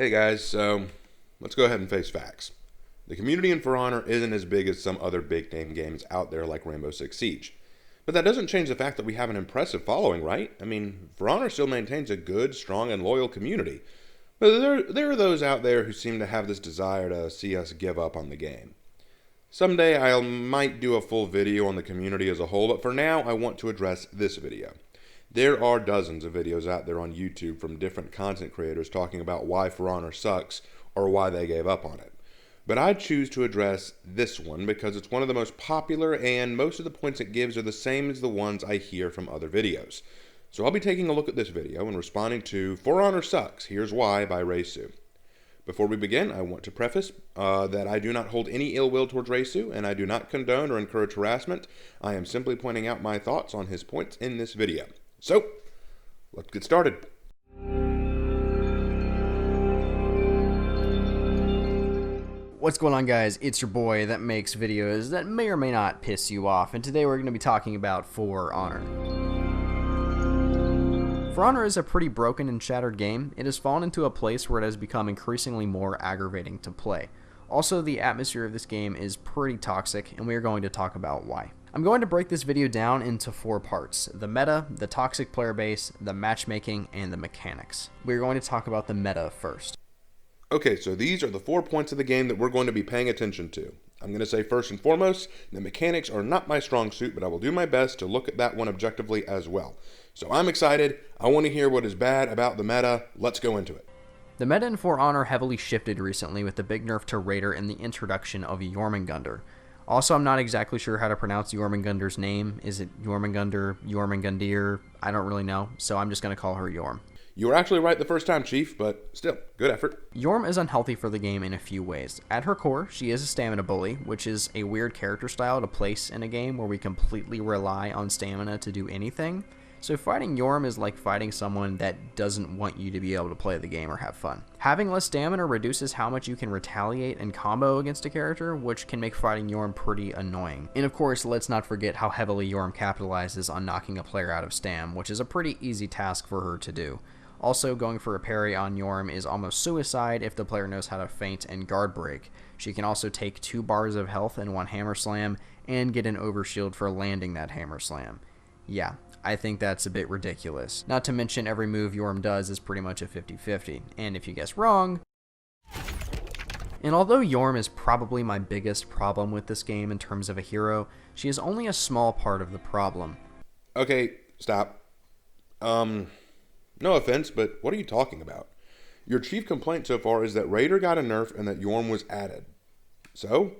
Hey guys, so let's go ahead and face facts. The community in For Honor isn't as big as some other big name games out there like Rainbow Six Siege. But that doesn't change the fact that we have an impressive following, right? I mean, For Honor still maintains a good, strong, and loyal community. But there are those out there who seem to have this desire to see us give up on the game. Someday I might do a full video on the community as a whole, but for now I want to address this video. There are dozens of videos out there on YouTube from different content creators talking about why For Honor sucks or why they gave up on it. But I choose to address this one because it's one of the most popular and most of the points it gives are the same as the ones I hear from other videos. So I'll be taking a look at this video and responding to For Honor Sucks, Here's Why by Reisu. Before we begin, I want to preface that I do not hold any ill will towards Reisu, and I do not condone or encourage harassment. I am simply pointing out my thoughts on his points in this video. So, let's get started. What's going on, guys? It's your boy that makes videos that may or may not piss you off, and today we're going to be talking about For Honor. For Honor is a pretty broken and shattered game. It has fallen into a place where it has become increasingly more aggravating to play. Also, the atmosphere of this game is pretty toxic, and we are going to talk about why. I'm going to break this video down into 4 parts: the meta, the toxic player base, the matchmaking, and the mechanics. We're going to talk about the meta first. Okay, so these are the 4 points of the game that we're going to be paying attention to. I'm going to say first and foremost, the mechanics are not my strong suit, but I will do my best to look at that one objectively as well. So I'm excited. I want to hear what is bad about the meta. Let's go into it. The meta in For Honor heavily shifted recently with the big nerf to Raider and the introduction of Jormungandr. Also, I'm not exactly sure how to pronounce Jormungandr's name. Is it Jormungandr, Jormungandir? I don't really know, so I'm just going to call her Jorm. You were actually right the first time, Chief, but still, good effort. Jorm is unhealthy for the game in a few ways. At her core, she is a stamina bully, which is a weird character style to place in a game where we completely rely on stamina to do anything. So fighting Jorm is like fighting someone that doesn't want you to be able to play the game or have fun. Having less stamina reduces how much you can retaliate and combo against a character, which can make fighting Jorm pretty annoying. And of course, let's not forget how heavily Jorm capitalizes on knocking a player out of stam, which is a pretty easy task for her to do. Also, going for a parry on Jorm is almost suicide if the player knows how to feint and guard break. She can also take 2 bars of health in one hammer slam and get an overshield for landing that hammer slam. Yeah, I think that's a bit ridiculous. Not to mention every move Jorm does is pretty much a 50-50, and if you guess wrong... And although Jorm is probably my biggest problem with this game in terms of a hero, she is only a small part of the problem. Okay, stop. No offense, but what are you talking about? Your chief complaint so far is that Raider got a nerf and that Jorm was added. So?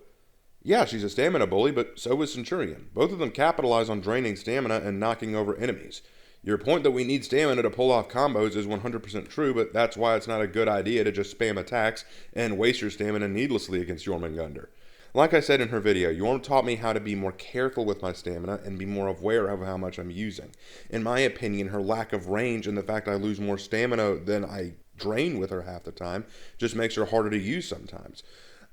Yeah, she's a stamina bully, but so is Centurion. Both of them capitalize on draining stamina and knocking over enemies. Your point that we need stamina to pull off combos is 100% true, but that's why it's not a good idea to just spam attacks and waste your stamina needlessly against Jormungandr. Like I said in her video, Jorm taught me how to be more careful with my stamina and be more aware of how much I'm using. In my opinion, her lack of range and the fact I lose more stamina than I drain with her half the time just makes her harder to use sometimes.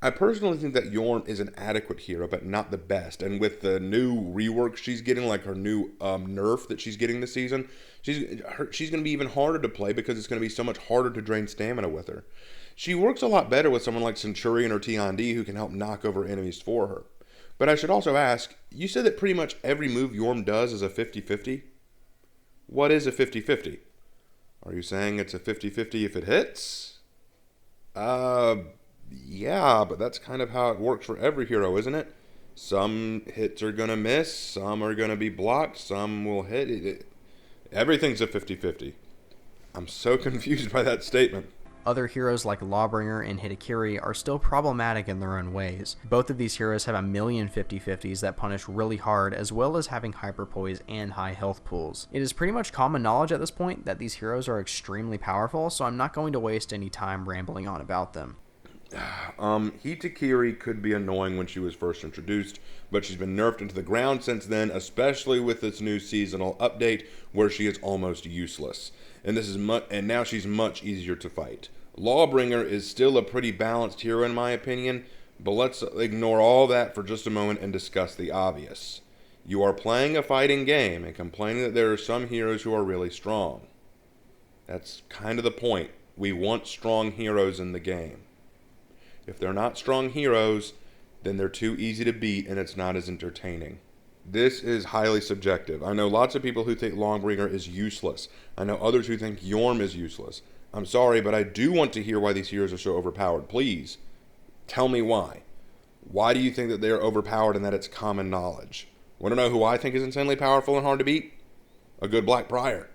I personally think that Jorm is an adequate hero, but not the best. And with the new rework she's getting, like her new nerf that she's getting this season, she's going to be even harder to play because it's going to be so much harder to drain stamina with her. She works a lot better with someone like Centurion or T&D who can help knock over enemies for her. But I should also ask, you said that pretty much every move Jorm does is a 50-50? What is a 50-50? Are you saying it's a 50-50 if it hits? Yeah, but that's kind of how it works for every hero, isn't it? Some hits are going to miss, some are going to be blocked, some will hit. Everything's a 50-50. I'm so confused by that statement. Other heroes like Lawbringer and Hitakiri are still problematic in their own ways. Both of these heroes have a million 50-50s that punish really hard, as well as having hyperpoise and high health pools. It is pretty much common knowledge at this point that these heroes are extremely powerful, so I'm not going to waste any time rambling on about them. Hitakiri could be annoying when she was first introduced, but she's been nerfed into the ground since then, especially with this new seasonal update where she is almost useless. And now she's much easier to fight. Lawbringer is still a pretty balanced hero in my opinion, but let's ignore all that for just a moment and discuss the obvious. You are playing a fighting game and complaining that there are some heroes who are really strong. That's kind of the point. We want strong heroes in the game. If they're not strong heroes, then they're too easy to beat and it's not as entertaining. This is highly subjective. I know lots of people who think Longbringer is useless. I know others who think Yorm is useless. I'm sorry, but I do want to hear why these heroes are so overpowered. Please, tell me why. Why do you think that they are overpowered and that it's common knowledge? Want to know who I think is insanely powerful and hard to beat? A good Black Prior.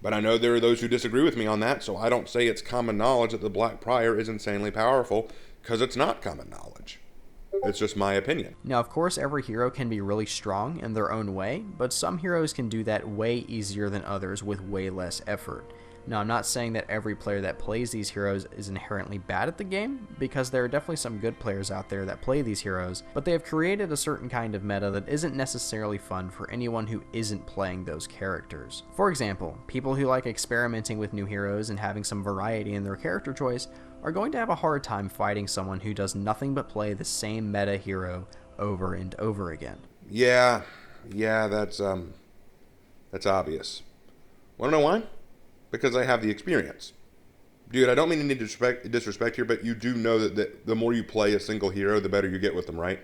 But I know there are those who disagree with me on that, so I don't say it's common knowledge that the Black Prior is insanely powerful, because it's not common knowledge. It's just my opinion. Now, of course, every hero can be really strong in their own way, but some heroes can do that way easier than others with way less effort. Now, I'm not saying that every player that plays these heroes is inherently bad at the game, because there are definitely some good players out there that play these heroes, but they have created a certain kind of meta that isn't necessarily fun for anyone who isn't playing those characters. For example, people who like experimenting with new heroes and having some variety in their character choice are going to have a hard time fighting someone who does nothing but play the same meta hero over and over again. Yeah, that's obvious. Want to know why? Because I have the experience. Dude, I don't mean any disrespect here, but you do know that the more you play a single hero, the better you get with them, right?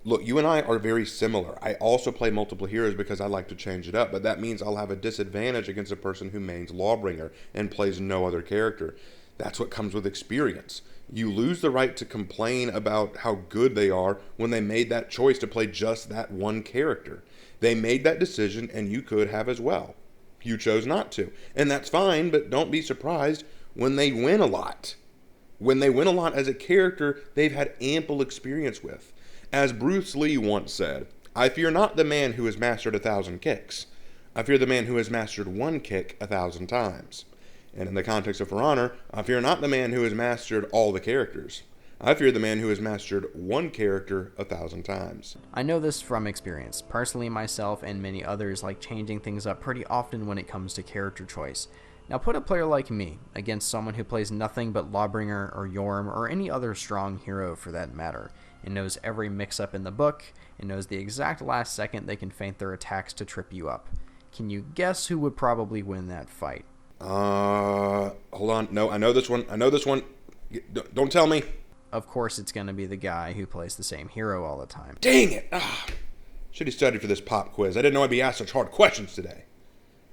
Look, you and I are very similar. I also play multiple heroes because I like to change it up, but that means I'll have a disadvantage against a person who mains Lawbringer and plays no other character. That's what comes with experience. You lose the right to complain about how good they are when they made that choice to play just that one character. They made that decision, and you could have as well. You chose not to. And that's fine, but don't be surprised when they win a lot. When they win a lot as a character they've had ample experience with. As Bruce Lee once said, I fear not the man who has mastered 1,000 kicks. I fear the man who has mastered one kick 1,000 times. And in the context of For Honor, I fear not the man who has mastered all the characters. I fear the man who has mastered one character 1,000 times. I know this from experience. Personally, myself and many others like changing things up pretty often when it comes to character choice. Now put a player like me against someone who plays nothing but Lawbringer or Yorm or any other strong hero for that matter, and knows every mix-up in the book, and knows the exact last second they can feint their attacks to trip you up. Can you guess who would probably win that fight? Hold on. No, I know this one. Don't tell me. Of course, it's going to be the guy who plays the same hero all the time. Dang it! Should have studied for this pop quiz. I didn't know I'd be asked such hard questions today.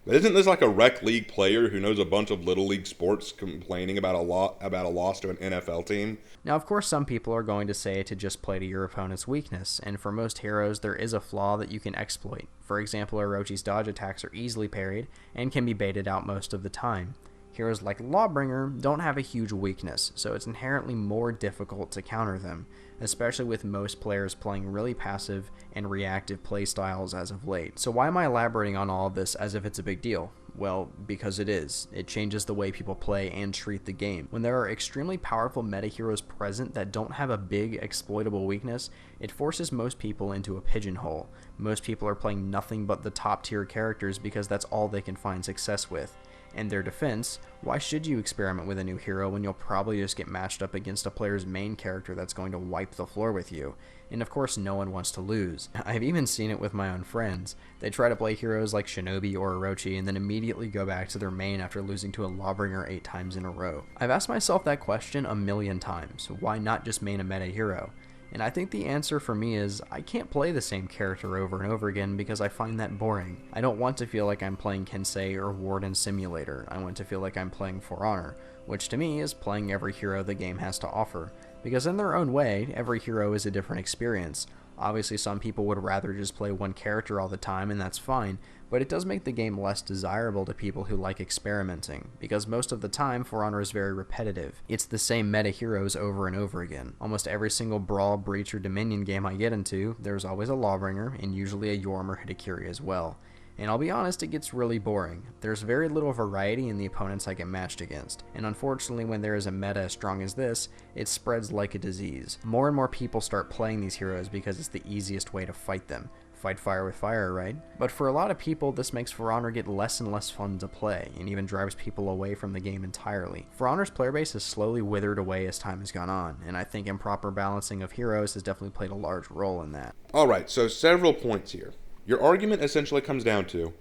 But isn't this like a rec league player who knows a bunch of little league sports complaining about a loss to an NFL team? Now, of course, some people are going to say to just play to your opponent's weakness, and for most heroes, there is a flaw that you can exploit. For example, Orochi's dodge attacks are easily parried and can be baited out most of the time. Heroes like Lawbringer don't have a huge weakness, so it's inherently more difficult to counter them, especially with most players playing really passive and reactive playstyles as of late. So why am I elaborating on all of this as if it's a big deal? Well, because it is. It changes the way people play and treat the game. When there are extremely powerful meta heroes present that don't have a big exploitable weakness, it forces most people into a pigeonhole. Most people are playing nothing but the top tier characters because that's all they can find success with. In their defense, why should you experiment with a new hero when you'll probably just get matched up against a player's main character that's going to wipe the floor with you? And of course, no one wants to lose. I've even seen it with my own friends. They try to play heroes like Shinobi or Orochi and then immediately go back to their main after losing to a Lawbringer 8 times in a row. I've asked myself that question a million times. Why not just main a meta hero? And I think the answer for me is I can't play the same character over and over again because I find that boring. I don't want to feel like I'm playing Kensei or Warden Simulator. I want to feel like I'm playing For Honor, which to me is playing every hero the game has to offer. Because in their own way, every hero is a different experience. Obviously, some people would rather just play one character all the time, and that's fine, but it does make the game less desirable to people who like experimenting, because most of the time, For Honor is very repetitive. It's the same meta heroes over and over again. Almost every single Brawl, Breach, or Dominion game I get into, there's always a Lawbringer, and usually a Yorm or Hidakiri as well. And I'll be honest, it gets really boring. There's very little variety in the opponents I get matched against, and unfortunately when there is a meta as strong as this, it spreads like a disease. More and more people start playing these heroes because it's the easiest way to fight them. Fight fire with fire, right? But for a lot of people, this makes For Honor get less and less fun to play, and even drives people away from the game entirely. For Honor's player base has slowly withered away as time has gone on, and I think improper balancing of heroes has definitely played a large role in that. Alright, so several points here. Your argument essentially comes down to,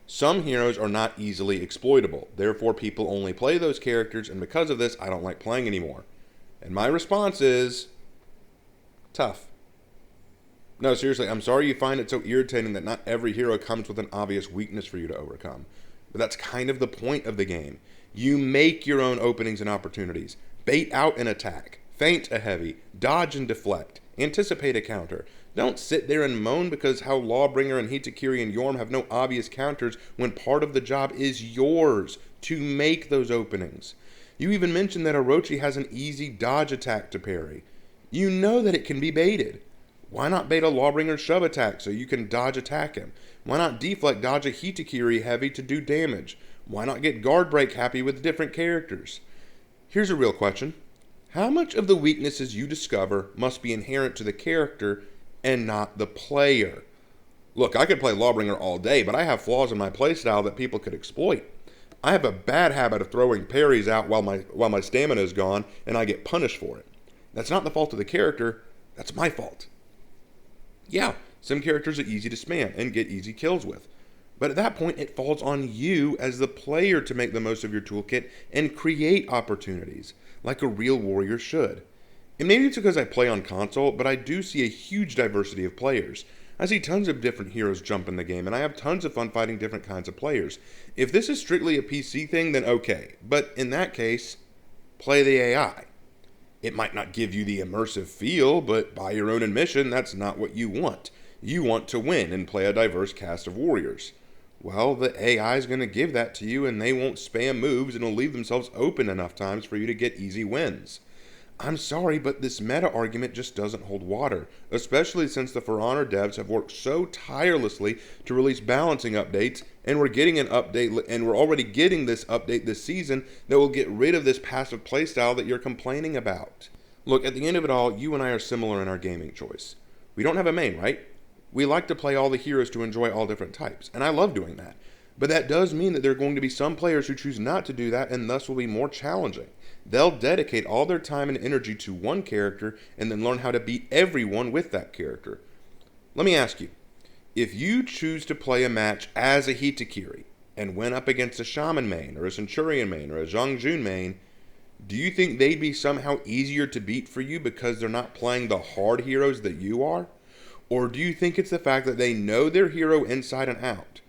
Some heroes are not easily exploitable. Therefore, people only play those characters, and because of this, I don't like playing anymore. And my response is tough. No, seriously, I'm sorry you find it so irritating that not every hero comes with an obvious weakness for you to overcome. But that's kind of the point of the game. You make your own openings and opportunities. Bait out an attack. Feint a heavy. Dodge and deflect. Anticipate a counter. Don't sit there and moan because how Lawbringer and Hitakiri and Yorm have no obvious counters when part of the job is yours to make those openings. You even mentioned that Orochi has an easy dodge attack to parry. You know that it can be baited. Why not bait a Lawbringer shove attack so you can dodge attack him? Why not deflect dodge a Hitakiri heavy to do damage? Why not get guard break happy with different characters? Here's a real question. How much of the weaknesses you discover must be inherent to the character and not the player? Look, I could play Lawbringer all day, but I have flaws in my playstyle that people could exploit. I have a bad habit of throwing parries out while my stamina is gone, and I get punished for it. That's not the fault of the character, that's my fault. Yeah, some characters are easy to spam and get easy kills with. But at that point, it falls on you as the player to make the most of your toolkit and create opportunities, like a real warrior should. And maybe it's because I play on console, but I do see a huge diversity of players. I see tons of different heroes jump in the game, and I have tons of fun fighting different kinds of players. If this is strictly a PC thing, then okay. But in that case, play the AI. It might not give you the immersive feel, but by your own admission, that's not what you want. You want to win and play a diverse cast of warriors. Well, the AI is going to give that to you, and they won't spam moves and will leave themselves open enough times for you to get easy wins. I'm sorry, but this meta argument just doesn't hold water, especially since the For Honor devs have worked so tirelessly to release balancing updates, and we're already getting this update this season that will get rid of this passive playstyle that you're complaining about. Look, at the end of it all, you and I are similar in our gaming choice. We don't have a main, right? We like to play all the heroes to enjoy all different types, and I love doing that. But that does mean that there are going to be some players who choose not to do that and thus will be more challenging. They'll dedicate all their time and energy to one character and then learn how to beat everyone with that character. Let me ask you, if you choose to play a match as a Hitakiri and went up against a Shaman main or a Centurion main or a Zhongjun main, do you think they'd be somehow easier to beat for you because they're not playing the hard heroes that you are? Or do you think it's the fact that they know their hero inside and out?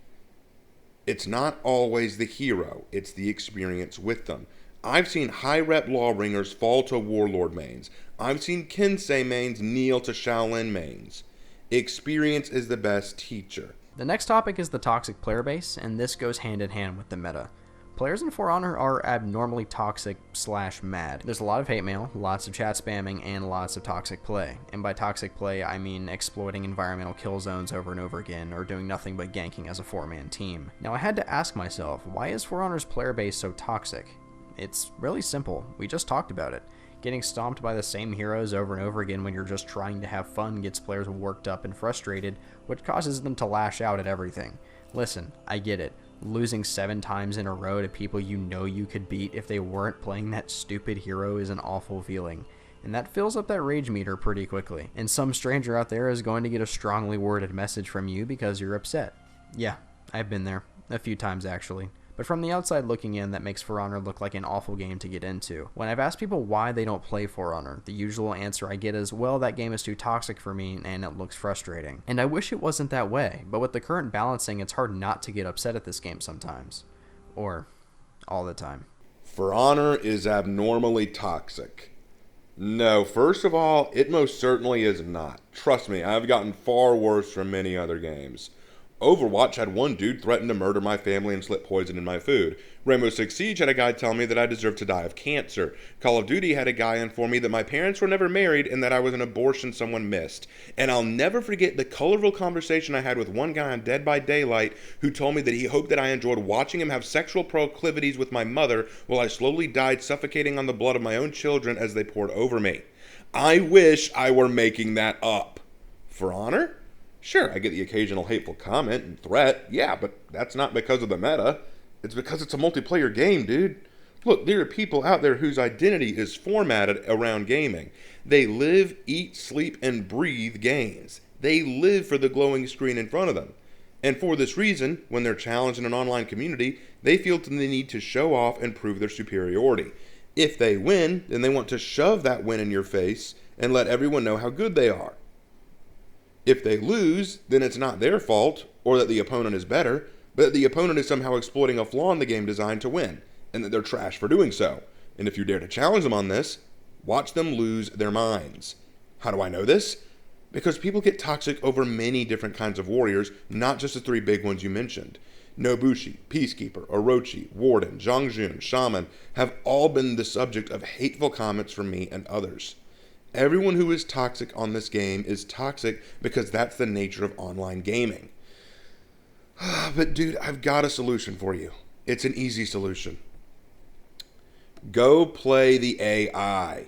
It's not always the hero, it's the experience with them. I've seen high-rep Lawbringers fall to Warlord mains. I've seen Kensei mains kneel to Shaolin mains. Experience is the best teacher. The next topic is the toxic player base, and this goes hand in hand with the meta. Players in For Honor are abnormally toxic/mad. There's a lot of hate mail, lots of chat spamming, and lots of toxic play. And by toxic play, I mean exploiting environmental kill zones over and over again, or doing nothing but ganking as a 4-man team. Now I had to ask myself, why is For Honor's player base so toxic? It's really simple. We just talked about it. Getting stomped by the same heroes over and over again when you're just trying to have fun gets players worked up and frustrated, which causes them to lash out at everything. Listen, I get it. Losing 7 times in a row to people you know you could beat if they weren't playing that stupid hero is an awful feeling. And that fills up that rage meter pretty quickly. And some stranger out there is going to get a strongly worded message from you because you're upset. Yeah, I've been there. A few times actually. But from the outside looking in, that makes For Honor look like an awful game to get into. When I've asked people why they don't play For Honor, the usual answer I get is, well, that game is too toxic for me and it looks frustrating. And I wish it wasn't that way, but with the current balancing, it's hard not to get upset at this game sometimes. Or all the time. For Honor is abnormally toxic. No, first of all, it most certainly is not. Trust me, I've gotten far worse from many other games. Overwatch had one dude threaten to murder my family and slip poison in my food. Rainbow Six Siege had a guy tell me that I deserved to die of cancer. Call of Duty had a guy inform me that my parents were never married and that I was an abortion someone missed. And I'll never forget the colorful conversation I had with one guy on Dead by Daylight who told me that he hoped that I enjoyed watching him have sexual proclivities with my mother while I slowly died suffocating on the blood of my own children as they poured over me. I wish I were making that up. For Honor? Sure, I get the occasional hateful comment and threat, yeah, but that's not because of the meta. It's because it's a multiplayer game, dude. Look, there are people out there whose identity is formatted around gaming. They live, eat, sleep, and breathe games. They live for the glowing screen in front of them. And for this reason, when they're challenged in an online community, they feel the need to show off and prove their superiority. If they win, then they want to shove that win in your face and let everyone know how good they are. If they lose, then it's not their fault, or that the opponent is better, but that the opponent is somehow exploiting a flaw in the game designed to win, and that they're trash for doing so. And if you dare to challenge them on this, watch them lose their minds. How do I know this? Because people get toxic over many different kinds of warriors, not just the 3 big ones you mentioned. Nobushi, Peacekeeper, Orochi, Warden, Zhongjun, Shaman have all been the subject of hateful comments from me and others. Everyone who is toxic on this game is toxic because that's the nature of online gaming. But dude, I've got a solution for you. It's an easy solution. Go play the AI.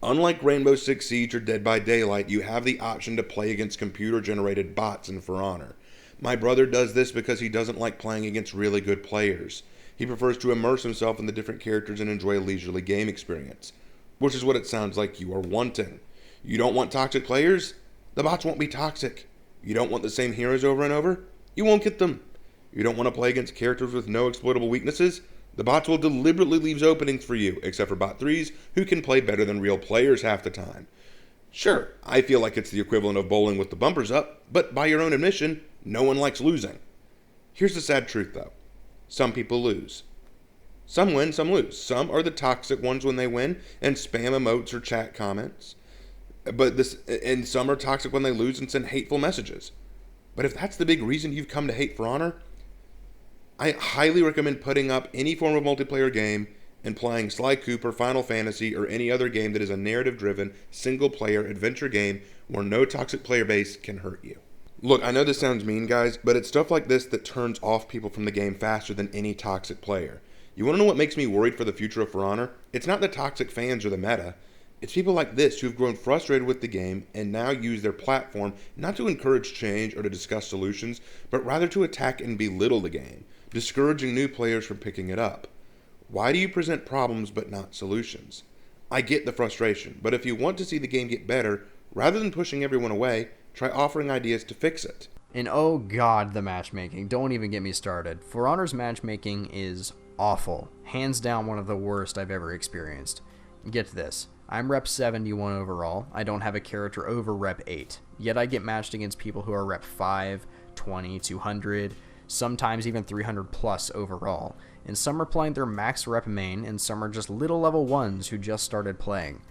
Unlike Rainbow Six Siege or Dead by Daylight, you have the option to play against computer-generated bots in For Honor. My brother does this because he doesn't like playing against really good players. He prefers to immerse himself in the different characters and enjoy a leisurely game experience, which is what it sounds like you are wanting. You don't want toxic players? The bots won't be toxic. You don't want the same heroes over and over? You won't get them. You don't want to play against characters with no exploitable weaknesses? The bots will deliberately leave openings for you, except for bot 3s, who can play better than real players half the time. Sure, I feel like it's the equivalent of bowling with the bumpers up, but by your own admission, no one likes losing. Here's the sad truth, though. Some people lose. Some win, some lose. Some are the toxic ones when they win and spam emotes or chat comments. And some are toxic when they lose and send hateful messages. But if that's the big reason you've come to hate For Honor, I highly recommend putting up any form of multiplayer game and playing Sly Cooper, Final Fantasy, or any other game that is a narrative-driven, single-player adventure game where no toxic player base can hurt you. Look, I know this sounds mean, guys, but it's stuff like this that turns off people from the game faster than any toxic player. You want to know what makes me worried for the future of For Honor? It's not the toxic fans or the meta. It's people like this who've grown frustrated with the game and now use their platform not to encourage change or to discuss solutions, but rather to attack and belittle the game, discouraging new players from picking it up. Why do you present problems but not solutions? I get the frustration, but if you want to see the game get better, rather than pushing everyone away, try offering ideas to fix it. And oh god, the matchmaking. Don't even get me started. For Honor's matchmaking is awful. Hands down one of the worst I've ever experienced. Get this. I'm rep 71 overall. I don't have a character over rep 8. Yet I get matched against people who are rep 5, 20, 200, sometimes even 300 plus overall. And some are playing their max rep main, and some are just little level 1s who just started playing.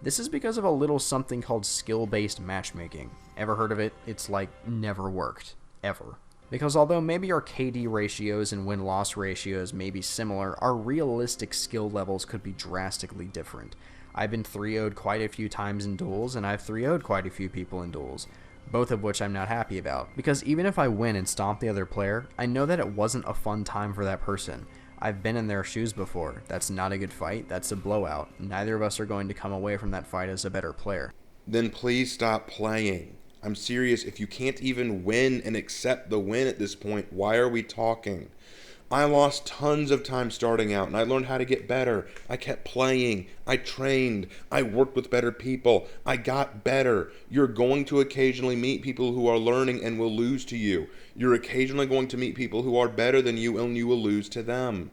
This is because of a little something called skill-based matchmaking. Ever heard of it? It's like never worked. Ever. Because although maybe our KD ratios and win-loss ratios may be similar, our realistic skill levels could be drastically different. I've been 3-0'd quite a few times in duels, and I've 3-0'd quite a few people in duels, both of which I'm not happy about. Because even if I win and stomp the other player, I know that it wasn't a fun time for that person. I've been in their shoes before. That's not a good fight, that's a blowout. Neither of us are going to come away from that fight as a better player. Then please stop playing. I'm serious, if you can't even win and accept the win at this point, why are we talking? I lost tons of time starting out, and I learned how to get better. I kept playing. I trained. I worked with better people. I got better. You're going to occasionally meet people who are learning and will lose to you. You're occasionally going to meet people who are better than you, and you will lose to them.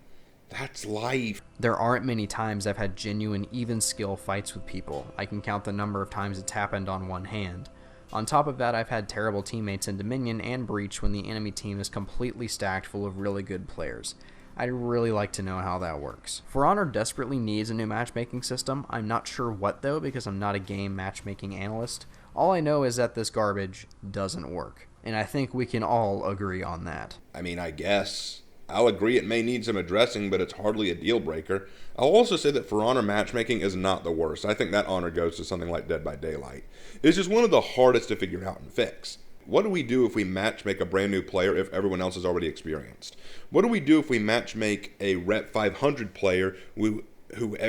That's life. There aren't many times I've had genuine, even skill fights with people. I can count the number of times it's happened on one hand. On top of that, I've had terrible teammates in Dominion and Breach when the enemy team is completely stacked full of really good players. I'd really like to know how that works. For Honor desperately needs a new matchmaking system. I'm not sure what though, because I'm not a game matchmaking analyst. All I know is that this garbage doesn't work. And I think we can all agree on that. I mean, I guess. I'll agree it may need some addressing, but it's hardly a deal breaker. I'll also say that For Honor matchmaking is not the worst. I think that honor goes to something like Dead by Daylight. It's just one of the hardest to figure out and fix. What do we do if we matchmake a brand new player if everyone else is already experienced? What do we do if we matchmake a rep 500 player who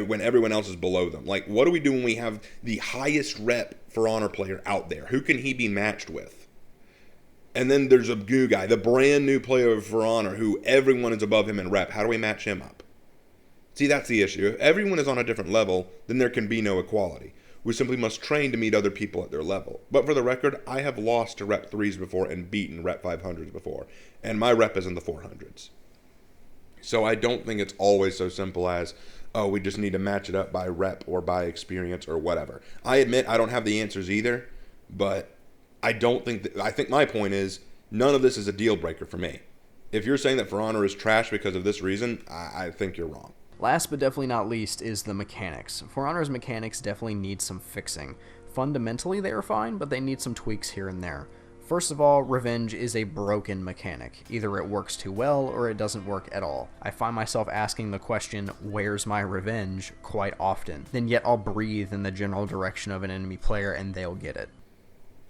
when everyone else is below them? Like, what do we do when we have the highest rep For Honor player out there? Who can he be matched with? And then there's a new guy, the brand new player of For Honor, who everyone is above him in rep. How do we match him up? See, that's the issue. If everyone is on a different level, then there can be no equality. We simply must train to meet other people at their level. But for the record, I have lost to Rep 3s before and beaten Rep 500s before, and my rep is in the 400s. So I don't think it's always so simple as, oh, we just need to match it up by rep or by experience or whatever. I admit I don't have the answers either, but I think my point is none of this is a deal breaker for me. If you're saying that For Honor is trash because of this reason, I think you're wrong. Last but definitely not least is the mechanics. For Honor's mechanics definitely need some fixing. Fundamentally they are fine, but they need some tweaks here and there. First of all, revenge is a broken mechanic. Either it works too well or it doesn't work at all. I find myself asking the question, where's my revenge, quite often. Then yet I'll breathe in the general direction of an enemy player and they'll get it.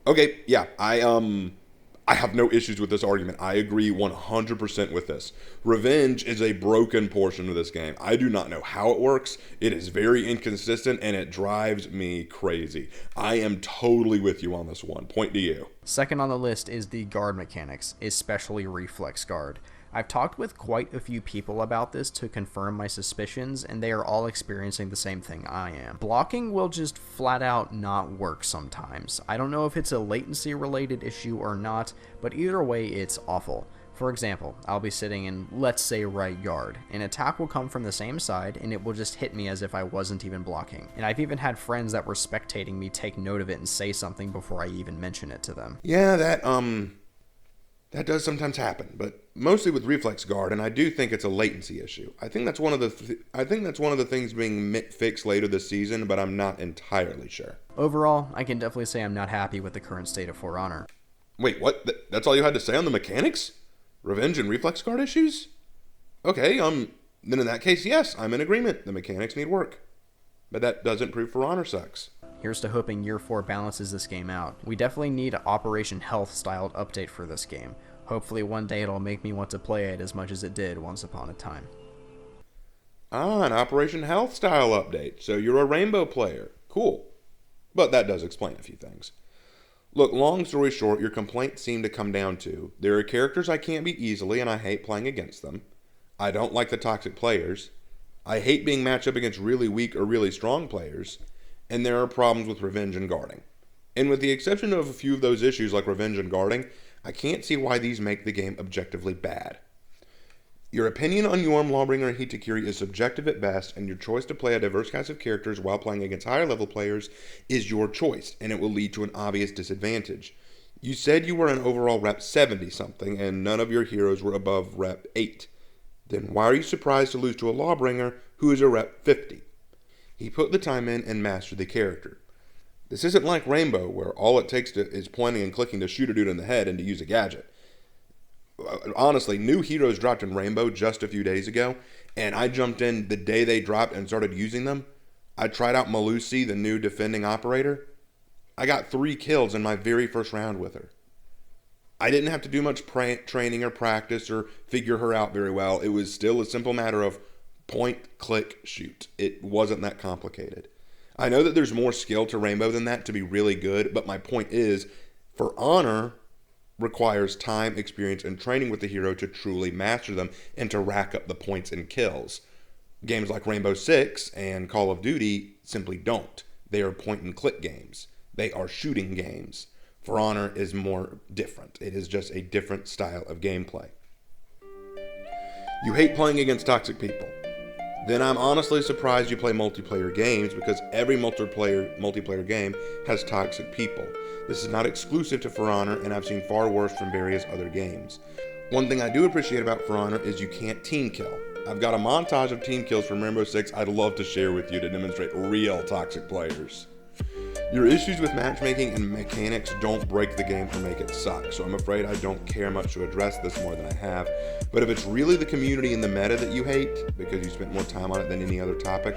Okay, yeah, I have no issues with this argument. I agree 100% with this. Revenge is a broken portion of this game. I do not know how it works. It is very inconsistent, and it drives me crazy. I am totally with you on this one. Point to you. Second on the list is the guard mechanics, especially reflex guard. I've talked with quite a few people about this to confirm my suspicions, and they are all experiencing the same thing I am. Blocking will just flat out not work sometimes. I don't know if it's a latency related issue or not, but either way it's awful. For example, I'll be sitting in, let's say, right guard. An attack will come from the same side, and it will just hit me as if I wasn't even blocking. And I've even had friends that were spectating me take note of it and say something before I even mention it to them. Yeah, that does sometimes happen, but mostly with reflex guard, and I do think it's a latency issue. I think that's one of the things being fixed later this season, but I'm not entirely sure. Overall, I can definitely say I'm not happy with the current state of For Honor. Wait, what? That's all you had to say on the mechanics? Revenge and reflex guard issues? Okay, then in that case, yes, I'm in agreement. The mechanics need work. But that doesn't prove For Honor sucks. Here's to hoping Year 4 balances this game out. We definitely need an Operation Health styled update for this game. Hopefully one day it'll make me want to play it as much as it did once upon a time. An Operation Health style update. So you're a rainbow player. Cool. But that does explain a few things. Look, long story short, your complaints seem to come down to, there are characters I can't beat easily and I hate playing against them. I don't like the toxic players. I hate being matched up against really weak or really strong players. And there are problems with revenge and guarding. And with the exception of a few of those issues like revenge and guarding, I can't see why these make the game objectively bad. Your opinion on Yorm, Lawbringer, and Hitakiri is subjective at best, and your choice to play a diverse cast of characters while playing against higher level players is your choice, and it will lead to an obvious disadvantage. You said you were an overall rep 70 something, and none of your heroes were above rep 8. Then why are you surprised to lose to a Lawbringer who is a rep 50? He put the time in and mastered the character. This isn't like Rainbow, where all it takes is pointing and clicking to shoot a dude in the head and to use a gadget. Honestly, new heroes dropped in Rainbow just a few days ago, and I jumped in the day they dropped and started using them. I tried out Malusi, the new defending operator. I got 3 kills in my very first round with her. I didn't have to do much training or practice or figure her out very well. It was still a simple matter of point, click, shoot. It wasn't that complicated. I know that there's more skill to Rainbow than that to be really good, but my point is, For Honor requires time, experience, and training with the hero to truly master them and to rack up the points and kills. Games like Rainbow Six and Call of Duty simply don't. They are point and click games. They are shooting games. For Honor is more different. It is just a different style of gameplay. You hate playing against toxic people. Then I'm honestly surprised you play multiplayer games, because every multiplayer game has toxic people. This is not exclusive to For Honor, and I've seen far worse from various other games. One thing I do appreciate about For Honor is you can't team kill. I've got a montage of team kills from Rainbow Six I'd love to share with you to demonstrate real toxic players. Your issues with matchmaking and mechanics don't break the game or make it suck, so I'm afraid I don't care much to address this more than I have. But if it's really the community and the meta that you hate, because you spent more time on it than any other topic,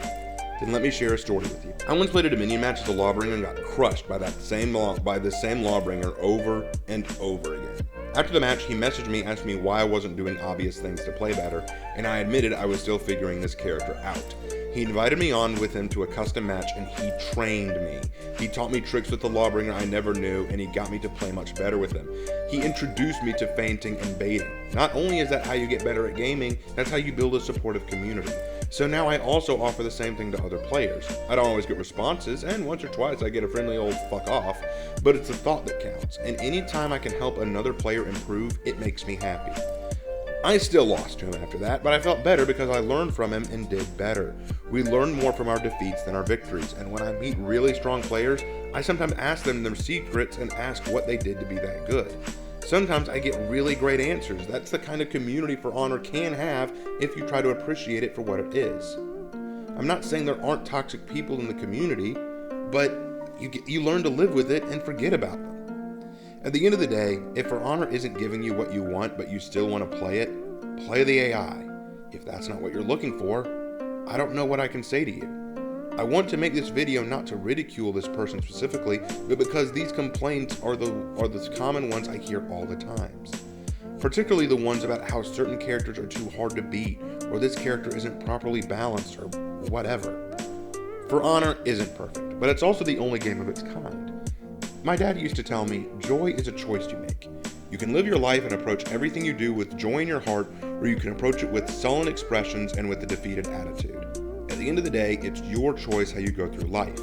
then let me share a story with you. I once played a Dominion match as a Lawbringer and got crushed by this same Lawbringer over and over again. After the match, he messaged me, asked me why I wasn't doing obvious things to play better, and I admitted I was still figuring this character out. He invited me on with him to a custom match, and he trained me. He taught me tricks with the Lawbringer I never knew, and he got me to play much better with him. He introduced me to feinting and baiting. Not only is that how you get better at gaming, that's how you build a supportive community. So now I also offer the same thing to other players. I don't always get responses, and once or twice I get a friendly old fuck off, but it's the thought that counts, and anytime I can help another player improve, it makes me happy. I still lost to him after that, but I felt better because I learned from him and did better. We learn more from our defeats than our victories, and when I meet really strong players, I sometimes ask them their secrets and ask what they did to be that good. Sometimes I get really great answers. That's the kind of community For Honor can have if you try to appreciate it for what it is. I'm not saying there aren't toxic people in the community, but you learn to live with it and forget about them. At the end of the day, if For Honor isn't giving you what you want but you still want to play it, play the AI. If that's not what you're looking for, I don't know what I can say to you. I want to make this video not to ridicule this person specifically, but because these complaints are the common ones I hear all the times. Particularly the ones about how certain characters are too hard to beat, or this character isn't properly balanced, or whatever. For Honor isn't perfect, but it's also the only game of its kind. My dad used to tell me, joy is a choice you make. You can live your life and approach everything you do with joy in your heart, or you can approach it with sullen expressions and with a defeated attitude. At the end of the day, it's your choice how you go through life.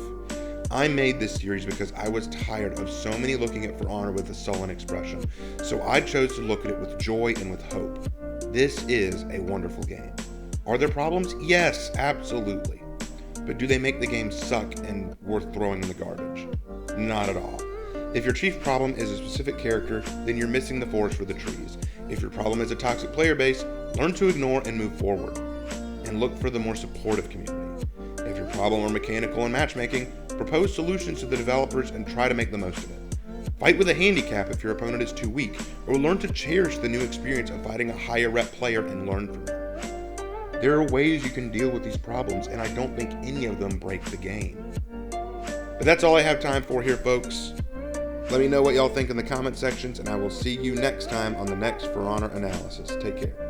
I made this series because I was tired of so many looking at For Honor with a sullen expression, so I chose to look at it with joy and with hope. This is a wonderful game. Are there problems? Yes, absolutely. But do they make the game suck and worth throwing in the garbage? Not at all. If your chief problem is a specific character, then you're missing the forest for the trees. If your problem is a toxic player base, learn to ignore and move forward. And look for the more supportive community. If your problem are mechanical and matchmaking, propose solutions to the developers and try to make the most of it. Fight with a handicap if your opponent is too weak, or learn to cherish the new experience of fighting a higher rep player and learn from them. There are ways you can deal with these problems, and I don't think any of them break the game. But that's all I have time for here, folks. Let me know what y'all think in the comment sections, and I will see you next time on the next For Honor analysis. Take care.